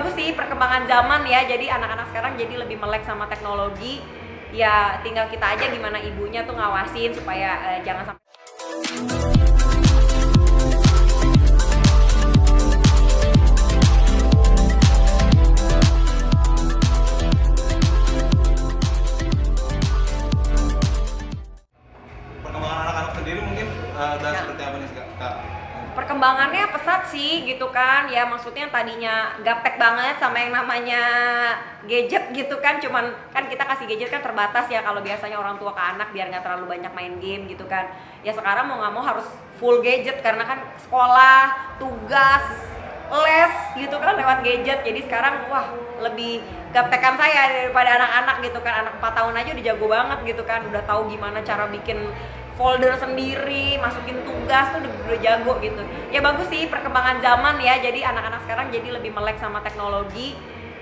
bagus sih perkembangan zaman ya, jadi anak-anak sekarang jadi lebih melek sama teknologi. Ya tinggal kita aja gimana ibunya tuh ngawasin supaya jangan sampai Perkembangan anak-anak sendiri mungkin udah seperti apa nih Kak? perkembangannya pesat sih gitu kan ya, maksudnya tadinya gaptek banget sama yang namanya gadget gitu kan, cuman kan kita kasih gadget kan terbatas ya kalau biasanya orang tua ke anak biar nggak terlalu banyak main game gitu kan ya. Sekarang mau nggak mau harus full gadget karena kan sekolah, tugas, les gitu kan lewat gadget. Jadi sekarang wah lebih gaptekan saya daripada anak-anak gitu kan. Anak 4 tahun aja udah jago banget gitu kan, udah tahu gimana cara bikin folder sendiri, masukin tugas tuh udah jago gitu. Ya bagus sih perkembangan zaman ya, jadi anak-anak sekarang jadi lebih melek sama teknologi.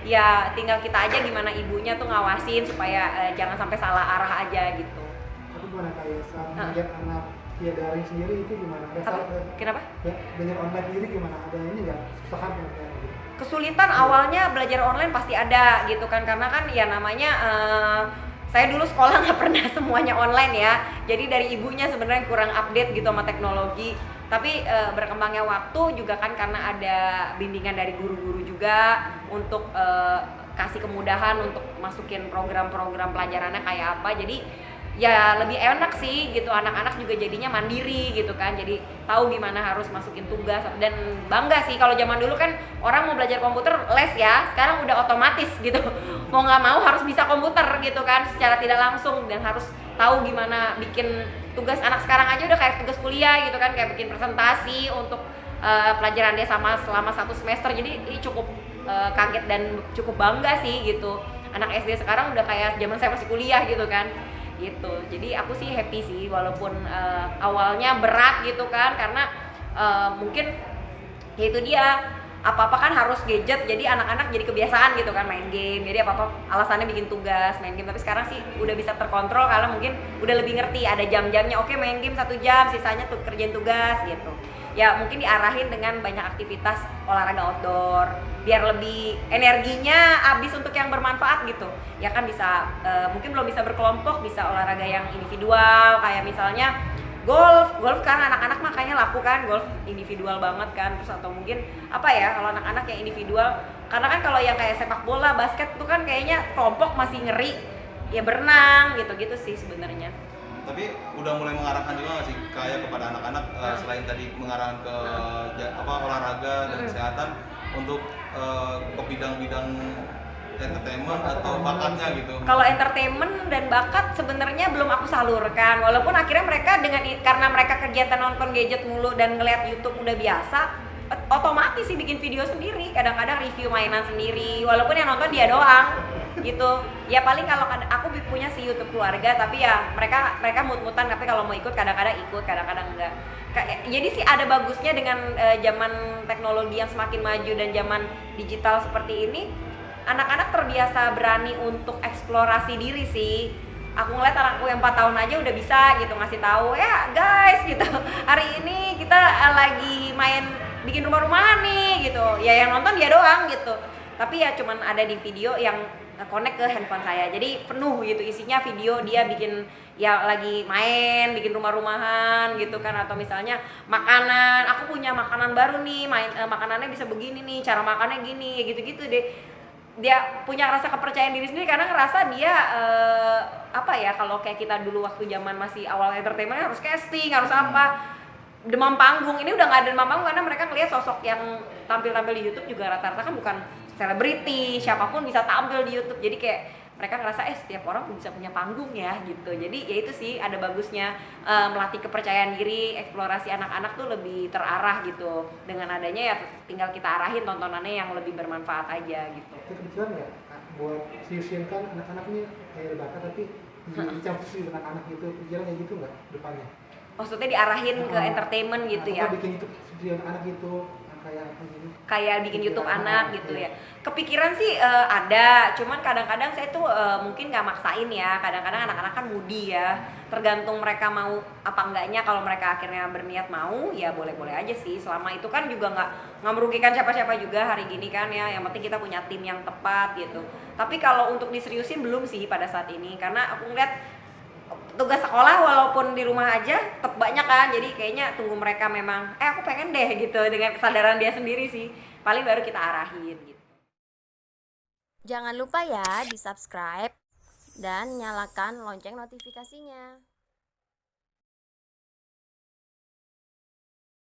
Ya tinggal kita aja gimana ibunya tuh ngawasin supaya jangan sampai salah arah aja gitu. Tapi gimana kayak saat melihat anak ya daring sendiri itu gimana? Kenapa? Ya, belajar online sendiri gimana? Ada ini nggak? Kesusahan nggak gitu? Kesulitan awalnya belajar online pasti ada gitu kan, karena kan ya namanya saya dulu sekolah nggak pernah semuanya online ya, jadi dari ibunya sebenarnya kurang update gitu sama teknologi. Tapi berkembangnya waktu juga kan karena ada bimbingan dari guru-guru juga untuk kasih kemudahan untuk masukin program-program pelajarannya kayak apa, jadi ya lebih enak sih gitu. Anak-anak juga jadinya mandiri gitu kan, jadi tahu gimana harus masukin tugas. Dan bangga sih, kalau zaman dulu kan orang mau belajar komputer les ya, sekarang udah otomatis gitu. Mau nggak mau harus bisa komputer gitu kan secara tidak langsung, dan harus tahu gimana bikin tugas. Anak sekarang aja udah kayak tugas kuliah gitu kan, kayak bikin presentasi untuk pelajaran dia sama selama 1 semester. Jadi cukup kaget dan cukup bangga sih gitu. Anak SD sekarang udah kayak zaman saya masih kuliah gitu kan gitu. Jadi aku sih happy sih, walaupun awalnya berat gitu kan, karena mungkin ya itu dia, apa-apa kan harus gadget, jadi anak-anak jadi kebiasaan gitu kan main game, jadi apa-apa alasannya bikin tugas main game. Tapi sekarang sih udah bisa terkontrol karena mungkin udah lebih ngerti ada jam-jamnya. Oke, main game 1 jam, sisanya tuh kerjain tugas gitu ya. Mungkin diarahin dengan banyak aktivitas olahraga outdoor biar lebih energinya habis untuk yang bermanfaat gitu ya kan. Bisa mungkin belum bisa berkelompok, bisa olahraga yang individual kayak misalnya golf kan anak-anak makanya laku kan, golf individual banget kan. Terus atau mungkin apa ya, kalau anak-anak yang individual, karena kan kalau yang kayak sepak bola, basket tuh kan kayaknya kelompok masih ngeri ya, berenang gitu-gitu sih sebenarnya. Tapi udah mulai mengarahkan juga nggak sih kayak kepada anak-anak selain tadi mengarahkan ke olahraga dan kesehatan, untuk ke bidang-bidang entertainment atau bakatnya gitu? Kalau entertainment dan bakat sebenarnya belum aku salurkan, walaupun akhirnya mereka karena mereka kegiatan nonton gadget mulu dan ngeliat YouTube udah biasa, otomatis sih bikin video sendiri, kadang-kadang review mainan sendiri, walaupun yang nonton dia doang gitu ya. Paling kalau aku punya sih YouTube keluarga, tapi ya mereka mut-mutan, tapi kalau mau ikut kadang-kadang ikut, kadang-kadang enggak. Jadi sih ada bagusnya dengan zaman teknologi yang semakin maju dan zaman digital seperti ini, anak-anak terbiasa berani untuk eksplorasi diri sih. Aku ngeliat anakku yang 4 tahun aja udah bisa gitu ngasih tahu, ya guys gitu, hari ini kita lagi main bikin rumah-rumahan nih gitu ya. Yang nonton dia doang gitu, tapi ya cuman ada di video yang connect ke handphone saya, jadi penuh gitu isinya video dia bikin ya lagi main bikin rumah-rumahan gitu kan. Atau misalnya makanan, aku punya makanan baru nih, makanannya bisa begini nih, cara makannya gini ya, gitu-gitu deh. Dia punya rasa kepercayaan diri sendiri karena ngerasa dia apa ya, kalau kayak kita dulu waktu zaman masih awal entertainment harus casting, harus apa, demam panggung. Ini udah nggak ada demam panggung karena mereka ngeliat sosok yang tampil-tampil di YouTube juga rata-rata kan bukan selebriti, siapapun bisa tampil di YouTube. Jadi kayak mereka ngerasa setiap orang bisa punya panggung ya gitu. Jadi ya itu sih ada bagusnya melatih kepercayaan diri, eksplorasi anak-anak tuh lebih terarah gitu. Dengan adanya ya tinggal kita arahin tontonannya yang lebih bermanfaat aja gitu. Itu kebetulan nggak buat kan anak-anak ini kayak bakat tapi dicampur sih anak-anak gitu, pikiran kayak gitu nggak depannya? Maksudnya diarahin ke entertainment gitu ya? Bikin YouTube video anak gitu, kayak bikin YouTube anak gitu ya. Kepikiran sih ada, cuman kadang-kadang saya tuh mungkin nggak maksain ya. Kadang-kadang anak-anak kan moody ya. tergantung mereka mau apa enggaknya. Kalau mereka akhirnya berniat mau, ya boleh-boleh aja sih, selama itu kan juga nggak merugikan siapa-siapa juga hari gini kan ya, yang penting kita punya tim yang tepat gitu. Tapi kalau untuk diseriusin belum sih pada saat ini, karena aku ngeliat tugas sekolah walaupun di rumah aja tetap banyak kan, jadi kayaknya tunggu mereka memang aku pengen deh gitu, dengan kesadaran dia sendiri sih, paling baru kita arahin gitu. Jangan lupa ya di subscribe dan nyalakan lonceng notifikasinya.